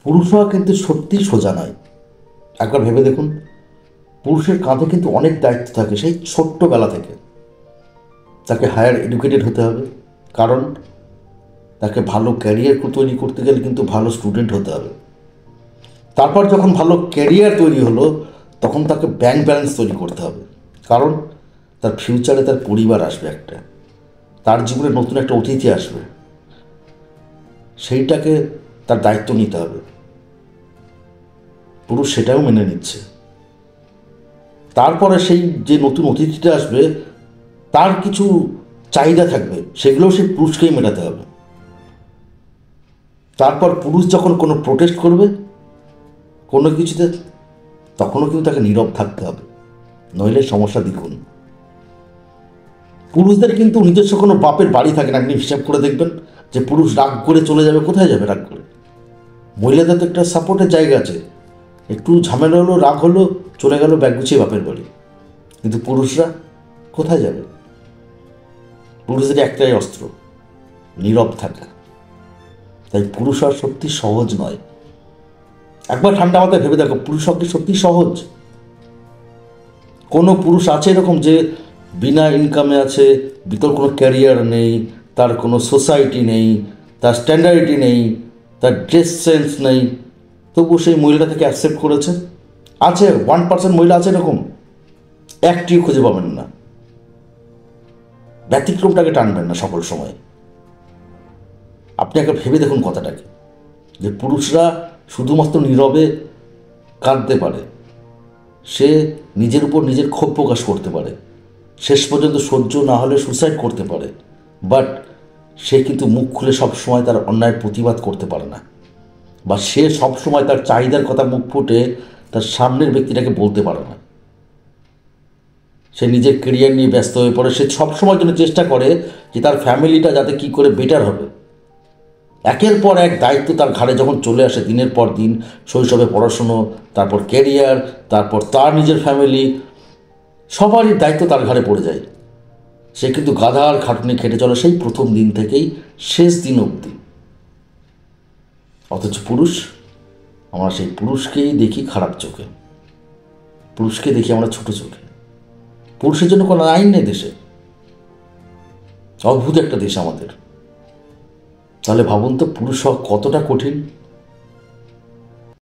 পুরুষ হওয়া কিন্তু সত্যিই সোজা নয়। একবার ভেবে দেখুন, পুরুষের কাঁধে কিন্তু অনেক দায়িত্ব থাকে সেই ছোট্টবেলা থেকে। তাকে হায়ার এডুকেটেড হতে হবে, কারণ তাকে ভালো ক্যারিয়ার তৈরি করতে গেলে কিন্তু ভালো স্টুডেন্ট হতে হবে। তারপর যখন ভালো ক্যারিয়ার তৈরি হলো, তখন তাকে ব্যাংক ব্যালেন্স তৈরি করতে হবে, কারণ তার ফিউচারে তার পরিবার আসবে, তার জীবনে নতুন একটা অতিথি আসবে, সেইটাকে তার দায়িত্ব নিতে হবে। পুরুষ সেটাও মেনে নিচ্ছে। তারপরে সেই যে নতুন অতিথিটা আসবে, তার কিছু চাহিদা থাকবে, সেগুলোও সেই পুরুষকেই মেটাতে হবে। তারপর পুরুষ যখন কোনো প্রোটেস্ট করবে কোনো কিছুতে, তখনও কিন্তু তাকে নীরব থাকতে হবে, নইলে সমস্যা দ্বিগুণ। পুরুষদের কিন্তু নিজস্ব কোনো বাপের বাড়ি থাকে না। আপনি হিসাব করে দেখবেন যে পুরুষ রাগ করে চলে যাবে, কোথায় যাবে রাগ করে? মহিলাদের তো একটা সাপোর্টের জায়গা আছে, একটু ঝামেলা হলো, রাগ হলো, চলে গেল ব্যাগ গুছিয়ে বাপের বাড়ি। কিন্তু পুরুষরা কোথায় যাবে? পুরুষদের একটাই অস্ত্র, নীরব থাকা। তাই পুরুষ হওয়া সত্যি সহজ নয়। একবার ঠান্ডা মাথায় ভেবে দেখো, পুরুষ হওয়া কি সত্যি সহজ? কোনো পুরুষ আছে এরকম যে বিনা ইনকামে আছে, ভিতর কোনো ক্যারিয়ার নেই, তার কোনো সোসাইটি নেই, তার স্ট্যান্ডার্ডিটি নেই, তার ড্রেস সেন্স নেই, তবুও সেই মহিলাটা থেকে অ্যাকসেপ্ট করেছে? আছে 1% মহিলা আছে এরকম, একটিও খুঁজে পাবেন না। ব্যতিক্রমটাকে টানবেন না সকল সময়। আপনি একটা ভেবে দেখুন কথাটাকে, যে পুরুষরা শুধুমাত্র নীরবে কাঁদতে পারে, সে নিজের উপর নিজের ক্ষোভ প্রকাশ করতে পারে, শেষ পর্যন্ত সহ্য না হলে সুসাইড করতে পারে, বাট সে কিন্তু মুখ খুলে সবসময় তার অন্যায়ের প্রতিবাদ করতে পারে না, বা সে সবসময় তার চাহিদার কথা মুখ ফুটে তার সামনের ব্যক্তিটাকে বলতে পারে না। সে নিজের কেরিয়ার নিয়ে ব্যস্ত হয়ে পড়ে, সে সবসময় জন্য চেষ্টা করে যে তার ফ্যামিলিটা যাতে কী করে বেটার হবে। একের পর এক দায়িত্ব তার ঘাড়ে যখন চলে আসে, দিনের পর দিন, শৈশবে পড়াশুনো, তারপর ক্যারিয়ার, তারপর তার নিজের ফ্যামিলি, সবারই দায়িত্ব তার ঘাড়ে পড়ে যায়। সে কিন্তু গাধার খাটুনি খেটে চলে সেই প্রথম দিন থেকেই শেষ দিন অবধি। অথচ পুরুষ, আমরা সেই পুরুষকেই দেখি খারাপ চোখে, পুরুষকে দেখি আমরা ছোট চোখে। পুরুষের জন্য কোনো আইন নেই দেশে, অদ্ভুত একটা দেশ আমাদের। তাহলে ভাবুন তো পুরুষ হওয়া কতটা কঠিন।